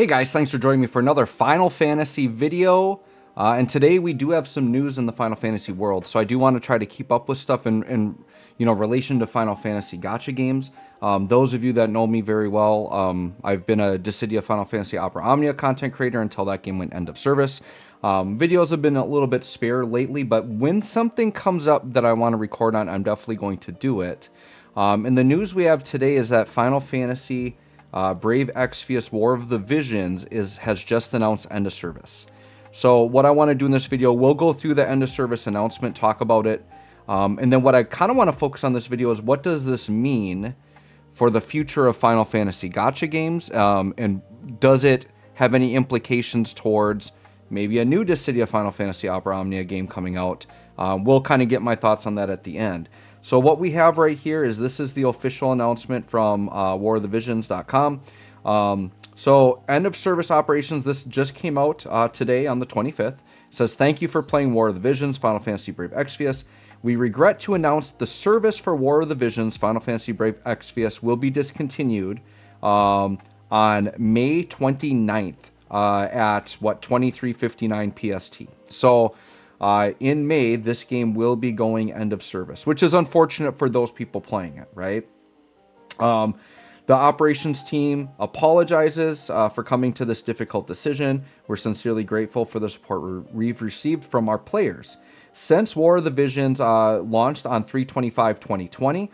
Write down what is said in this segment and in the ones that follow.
Hey guys, thanks for joining me for another Final Fantasy video. And today we do have some news in the Final Fantasy world. So I do want to try to keep up with stuff in relation to Final Fantasy gacha games. Those of you that know me very well, I've been a Dissidia Final Fantasy Opera Omnia content creator until that game went end of service. Videos have been a little bit spare lately, but when something comes up that I want to record on, I'm definitely going to do it. And the news we have today is that Final Fantasy Brave Exvius War of the Visions has just announced end of service. So what I want to do in this video, we'll go through the end of service announcement, talk about it, and then what I kind of want to focus on this video is what does this mean for the future of Final Fantasy gacha games, and does it have any implications towards maybe a new Dissidia Final Fantasy Opera Omnia game coming out? We'll kind of get my thoughts on that at the end. So what we have right here is this is the official announcement from warofthevisions.com. So end of service operations, this just came out today on the 25th. It says, thank you for playing War of the Visions, Final Fantasy Brave Exvius. We regret to announce the service for War of the Visions, Final Fantasy Brave Exvius will be discontinued on May 29th at 23:59 PST. So in May, this game will be going end of service, which is unfortunate for those people playing it, right? The operations team apologizes for coming to this difficult decision. We're sincerely grateful for the support we've received from our players. Since War of the Visions launched on 3/25/2020,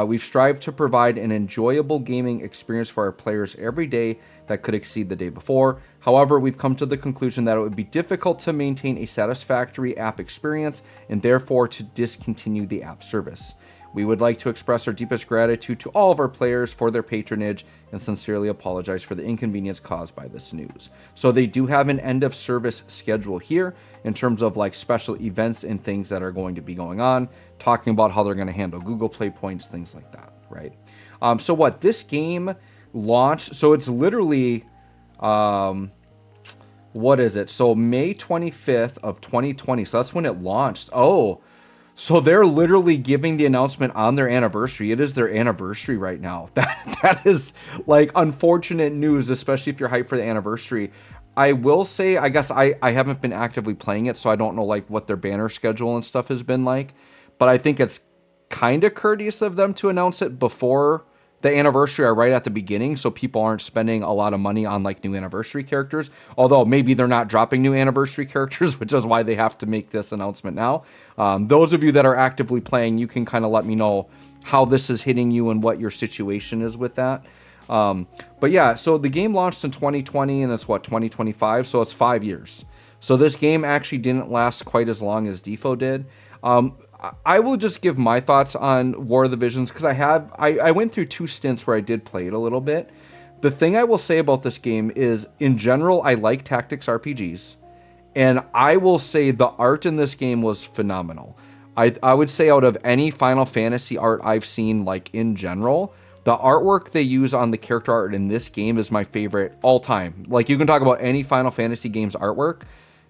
we've strived to provide an enjoyable gaming experience for our players every day that could exceed the day before. However, we've come to the conclusion that it would be difficult to maintain a satisfactory app experience and therefore to discontinue the app service. We would like to express our deepest gratitude to all of our players for their patronage and sincerely apologize for the inconvenience caused by this news. So they do have an end of service schedule here in terms of like special events and things that are going to be going on, talking about how they're going to handle Google Play points, things like that, right? So what this game launched, so it's literally, what is it? So May 25th of 2020. So that's when it launched. Oh, so they're literally giving the announcement on their anniversary. It is their anniversary right now. That is like unfortunate news, especially if you're hyped for the anniversary. I will say, I guess I haven't been actively playing it, so I don't know like what their banner schedule and stuff has been like. But I think it's kind of courteous of them to announce it before the anniversary or right at the beginning, so people aren't spending a lot of money on like new anniversary characters. Although maybe they're not dropping new anniversary characters, which is why they have to make this announcement now. Those of you that are actively playing, you can kind of let me know how this is hitting you and what your situation is with that. But yeah, so the game launched in 2020 and it's what, 2025? So it's 5 years. So this game actually didn't last quite as long as DFFOO did. I will just give my thoughts on War of the Visions because I went through 2 stints where I did play it a little bit. The thing I will say about this game is, in general, I like tactics RPGs, and I will say the art in this game was phenomenal. I would say out of any Final Fantasy art I've seen, like in general, the artwork they use on the character art in this game is my favorite all time. Like, you can talk about any Final Fantasy game's artwork.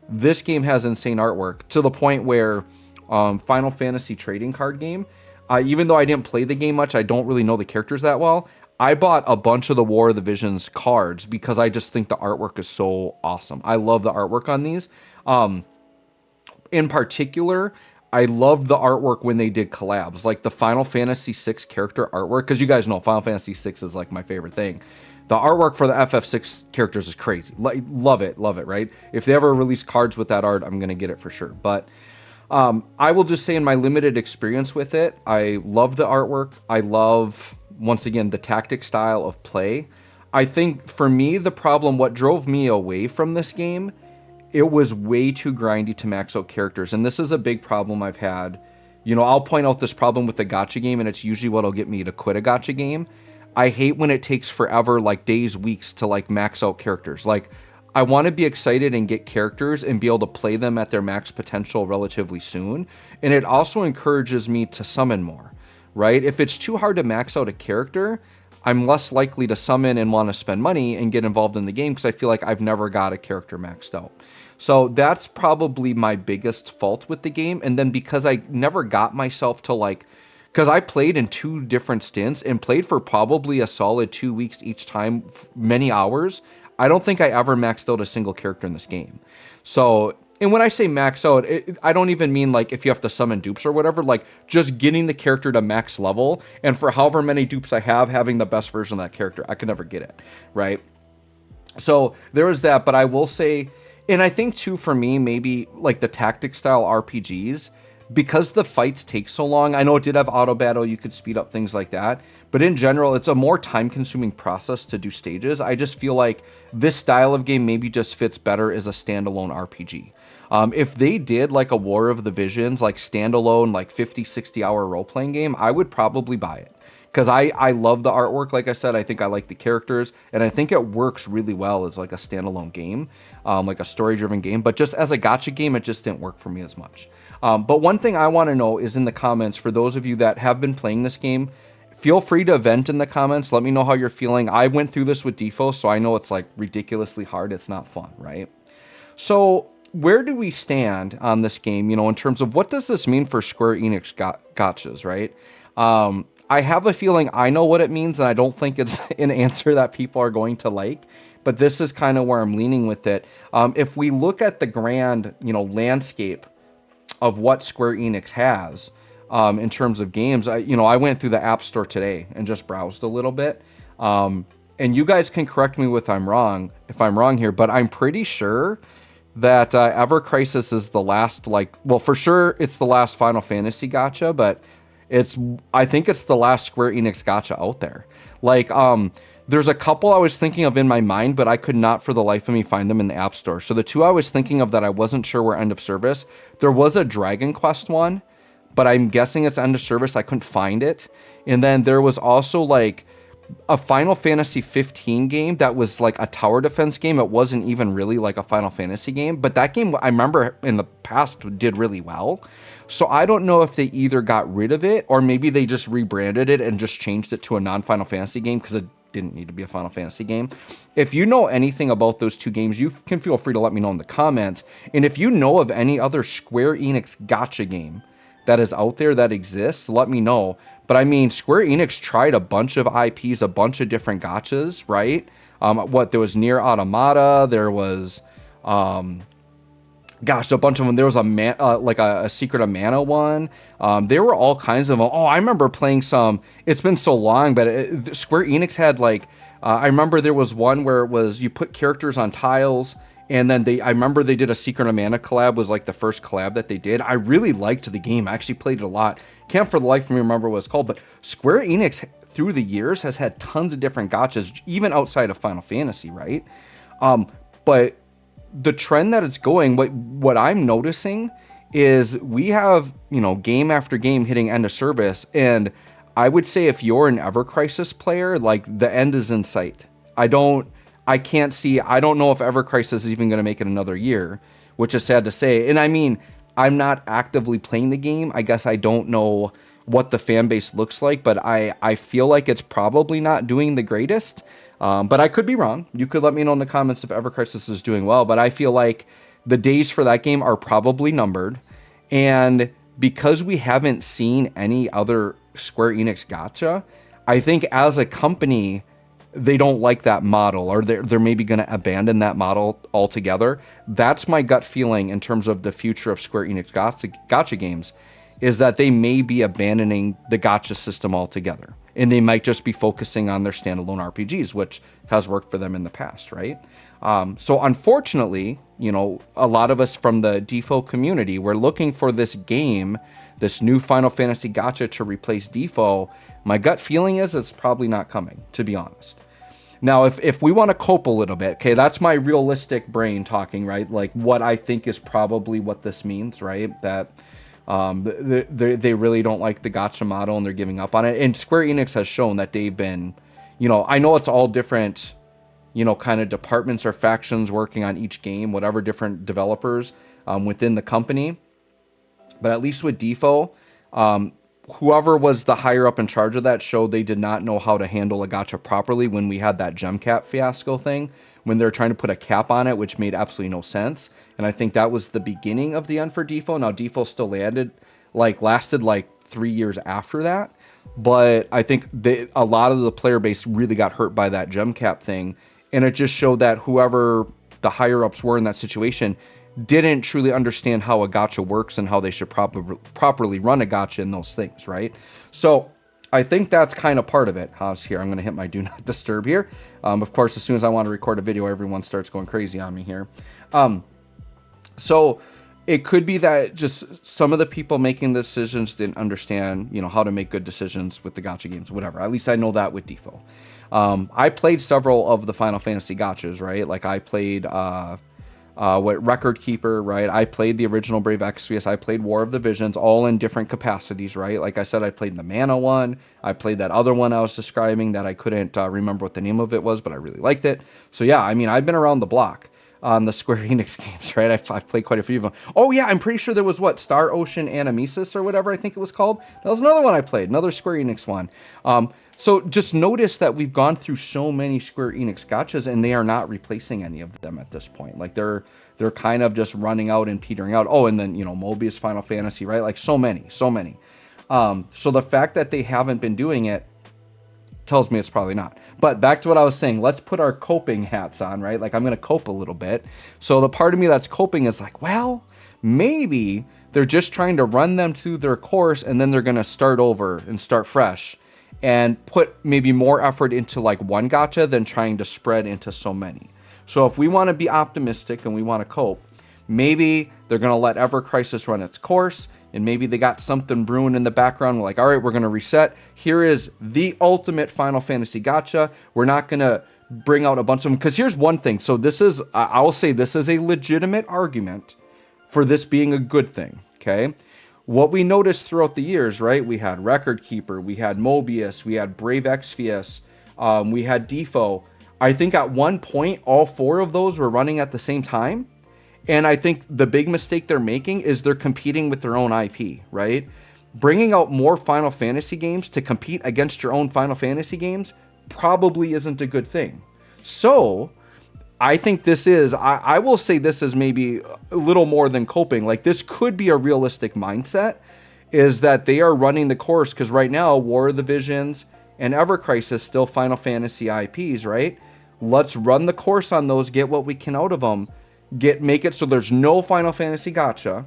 This game has insane artwork to the point where Final Fantasy trading card game, even though I didn't play the game much, I don't really know the characters that well. I bought a bunch of the War of the Visions cards because I just think the artwork is so awesome. I love the artwork on these. In particular, I love the artwork when they did collabs, like the Final Fantasy VI character artwork, because you guys know Final Fantasy VI is like my favorite thing. The artwork for the FF6 characters is crazy. Love it, right? If they ever release cards with that art, I'm going to get it for sure. But I will just say in my limited experience with it, I love the artwork. I love, once again, the tactic style of play. I think for me, the problem, what drove me away from this game, it was way too grindy to max out characters. And this is a big problem I've had. You know, I'll point out this problem with the gacha game, and it's usually what'll get me to quit a gacha game. I hate when it takes forever, like days, weeks to like max out characters. Like, I want to be excited and get characters and be able to play them at their max potential relatively soon. And it also encourages me to summon more, right? If it's too hard to max out a character, I'm less likely to summon and want to spend money and get involved in the game because I feel like I've never got a character maxed out. So that's probably my biggest fault with the game. And then because I never got myself to like, because I played in 2 different stints and played for probably a solid 2 weeks each time, many hours, I don't think I ever maxed out a single character in this game. So, and when I say max out, I don't even mean like if you have to summon dupes or whatever, like just getting the character to max level. And for however many dupes I have, having the best version of that character, I could never get it, right? So there was that, but I will say, and I think too, for me, maybe like the tactic style RPGs, because the fights take so long. I know it did have auto battle, you could speed up things like that, but in general, it's a more time consuming process to do stages. I just feel like this style of game maybe just fits better as a standalone RPG. If they did like a War of the Visions, like standalone, like 50, 60 hour role playing game, I would probably buy it. Because I love the artwork, like I said. I think I like the characters, and I think it works really well as like a standalone game, like a story-driven game. But just as a gacha game, it just didn't work for me as much. But one thing I want to know is in the comments, for those of you that have been playing this game, feel free to vent in the comments. Let me know how you're feeling. I went through this with Defo, so I know it's like ridiculously hard. It's not fun, right? So where do we stand on this game, in terms of what does this mean for Square Enix gachas, right? I have a feeling I know what it means, and I don't think it's an answer that people are going to like, but this is kind of where I'm leaning with it. If we look at the grand, landscape of what Square Enix has in terms of games, I went through the App Store today and just browsed a little bit. And you guys can correct me if I'm wrong here, but I'm pretty sure that Ever Crisis is the last, for sure it's the last Final Fantasy gacha, but I think it's the last Square Enix gacha out there. There's a couple I was thinking of in my mind, but I could not for the life of me find them in the App Store. So the two I was thinking of that I wasn't sure were end of service, there was a Dragon Quest one, but I'm guessing it's end of service. I couldn't find it. And then there was also a Final Fantasy 15 game that was like a tower defense game. It wasn't even really like a Final Fantasy game, but that game I remember in the past did really well. So I don't know if they either got rid of it or maybe they just rebranded it and just changed it to a non-Final Fantasy game because it didn't need to be a Final Fantasy game. If you know anything about those two games, you can feel free to let me know in the comments. And if you know of any other Square Enix gacha game that is out there that exists, let me know. But I mean, Square Enix tried a bunch of IPs, a bunch of different gachas, right? There was Nier Automata, there was, a bunch of them. There was a Secret of Mana one. There were all kinds of them. Oh, I remember playing some. It's been so long, but Square Enix had I remember there was one where it was you put characters on tiles, and then I remember they did a Secret of Mana collab, was like the first collab that they did. I really liked the game. I actually played it a lot. Can't for the life of me remember what it's called, but Square Enix through the years has had tons of different gachas, even outside of Final Fantasy, right? But the trend that it's going, what I'm noticing is we have, game after game hitting end of service. And I would say if you're an Ever Crisis player, the end is in sight. I don't know if Ever Crisis is even going to make it another year, which is sad to say. And I mean, I'm not actively playing the game. I guess I don't know what the fan base looks like, but I feel like it's probably not doing the greatest. But I could be wrong. You could let me know in the comments if Ever Crisis is doing well, but I feel like the days for that game are probably numbered. And because we haven't seen any other Square Enix gacha, I think as a company, they don't like that model, or they're maybe going to abandon that model altogether. That's my gut feeling in terms of the future of Square Enix gacha games, is that they may be abandoning the gacha system altogether. And they might just be focusing on their standalone RPGs, which has worked for them in the past, right? So unfortunately, a lot of us from the Defo community, we're looking for this game, this new Final Fantasy gacha to replace Defo. My gut feeling is it's probably not coming, to be honest. Now, if we want to cope a little bit, okay, that's my realistic brain talking, right? Like what I think is probably what this means, right? That they really don't like the gacha model and they're giving up on it. And Square Enix has shown that they've been, I know it's all different, kind of departments or factions working on each game, whatever different developers within the company. But at least with Defo, whoever was the higher up in charge of that showed they did not know how to handle a gacha properly when we had that gem cap fiasco thing, when they were trying to put a cap on it, which made absolutely no sense. And I think that was the beginning of the end for Defo. Now, Defo still lasted 3 years after that. But I think a lot of the player base really got hurt by that gem cap thing. And it just showed that whoever the higher ups were in that situation didn't truly understand how a gacha works and how they should properly run a gacha and those things, right? So I think that's kind of part of it. How's here? I'm going to hit my do not disturb here. Of course, as soon as I want to record a video, everyone starts going crazy on me here. So it could be that just some of the people making the decisions didn't understand, you know, how to make good decisions with the gacha games, whatever. At least I know that with Defo. I played several of the Final Fantasy gachas, right? Like I played Record Keeper, right? I played the original Brave Exvius. I played War of the Visions, all in different capacities, right? Like I said, I played the Mana one. I played that other one I was describing that I couldn't remember what the name of it was, but I really liked it. So yeah, I mean, I've been around the block on the Square Enix games, right? I've played quite a few of them. Oh yeah, I'm pretty sure there was Star Ocean Animesis or whatever I think it was called. That was another one I played, another Square Enix one. So just notice that we've gone through so many Square Enix gachas and they are not replacing any of them at this point. Like they're kind of just running out and petering out. Oh, and then, you know, Mobius Final Fantasy, right? Like so many. So the fact that they haven't been doing it tells me it's probably not. But back to what I was saying, let's put our coping hats on, right? Like I'm going to cope a little bit. So the part of me that's coping is like, well, maybe they're just trying to run them through their course and then they're going to start over and start fresh and put maybe more effort into like one gacha than trying to spread into so many. So if we want to be optimistic and we want to cope, maybe they're going to let Ever Crisis run its course, and maybe they got something brewing in the background. We're like, all right, we're going to reset. Here is the ultimate Final Fantasy gacha. We're not going to bring out a bunch of them. Because here's one thing. So this is, I will say this is a legitimate argument for this being a good thing, okay? What we noticed throughout the years, right? We had Record Keeper, we had Mobius, we had Brave Exvius, we had Defo. I think at one point, all four of those were running at the same time. And I think the big mistake they're making is they're competing with their own IP, right? Bringing out more Final Fantasy games to compete against your own Final Fantasy games probably isn't a good thing. So I think this is, I will say this is maybe a little more than coping. Like this could be a realistic mindset, is that they are running the course, because right now War of the Visions and Ever Crisis still Final Fantasy IPs, right? Let's run the course on those, get what we can out of them, make it so there's no Final Fantasy gacha,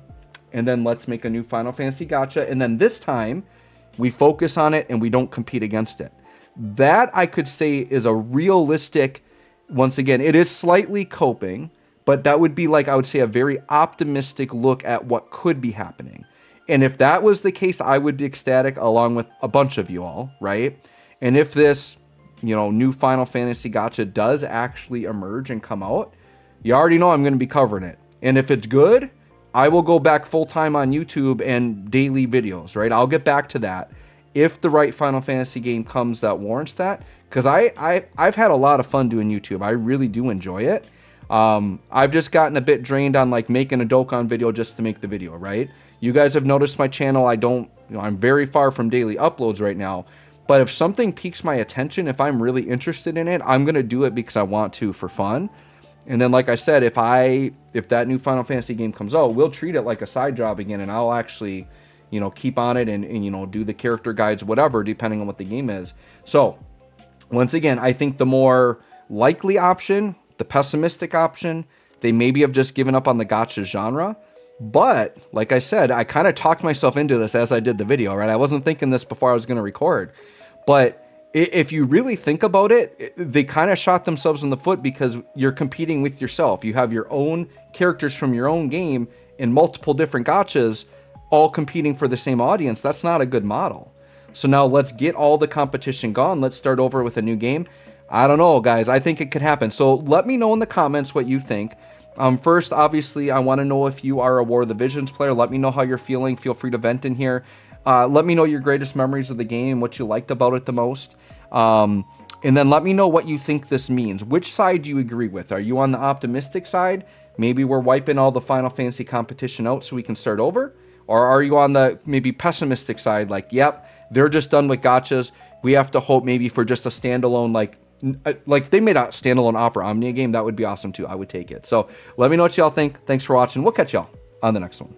and then let's make a new Final Fantasy gacha, and then this time we focus on it and we don't compete against it. That I could say is a realistic, once again, it is slightly coping, but that would be like, I would say, a very optimistic look at what could be happening. And if that was the case, I would be ecstatic along with a bunch of you all, right? And if this, you know, new Final Fantasy gacha does actually emerge and come out, you already know I'm going to be covering it. And if it's good, I will go back full time on YouTube and daily videos, right? I'll get back to that if the right Final Fantasy game comes that warrants that. Because I've had a lot of fun doing YouTube. I really do enjoy it. I've just gotten a bit drained on like making a Dokkan video just to make the video, right? You guys have noticed my channel. I'm very far from daily uploads right now. But if something piques my attention, if I'm really interested in it, I'm going to do it because I want to for fun. And then, like I said, if that new Final Fantasy game comes out, we'll treat it like a side job again, and I'll actually, you know, keep on it and you know, do the character guides, whatever, depending on what the game is. So, once again, I think the more likely option, the pessimistic option, they maybe have just given up on the gacha genre. But, like I said, I kind of talked myself into this as I did the video, right? I wasn't thinking this before I was going to record. But if you really think about it, they kind of shot themselves in the foot, because you're competing with yourself. You have your own characters from your own game in multiple different gachas, all competing for the same audience. That's not a good model. So now let's get all the competition gone. Let's start over with a new game. I don't know, guys. I think it could happen. So let me know in the comments what you think. First, obviously, I want to know if you are a War of the Visions player. Let me know how you're feeling. Feel free to vent in here. Let me know your greatest memories of the game, what you liked about it the most. And then let me know what you think this means. Which side do you agree with? Are you on the optimistic side? Maybe we're wiping all the Final Fantasy competition out so we can start over? Or are you on the maybe pessimistic side? Like, yep, they're just done with gachas. We have to hope maybe for just a standalone, like if they made a standalone Opera Omnia game, that would be awesome too. I would take it. So let me know what y'all think. Thanks for watching. We'll catch y'all on the next one.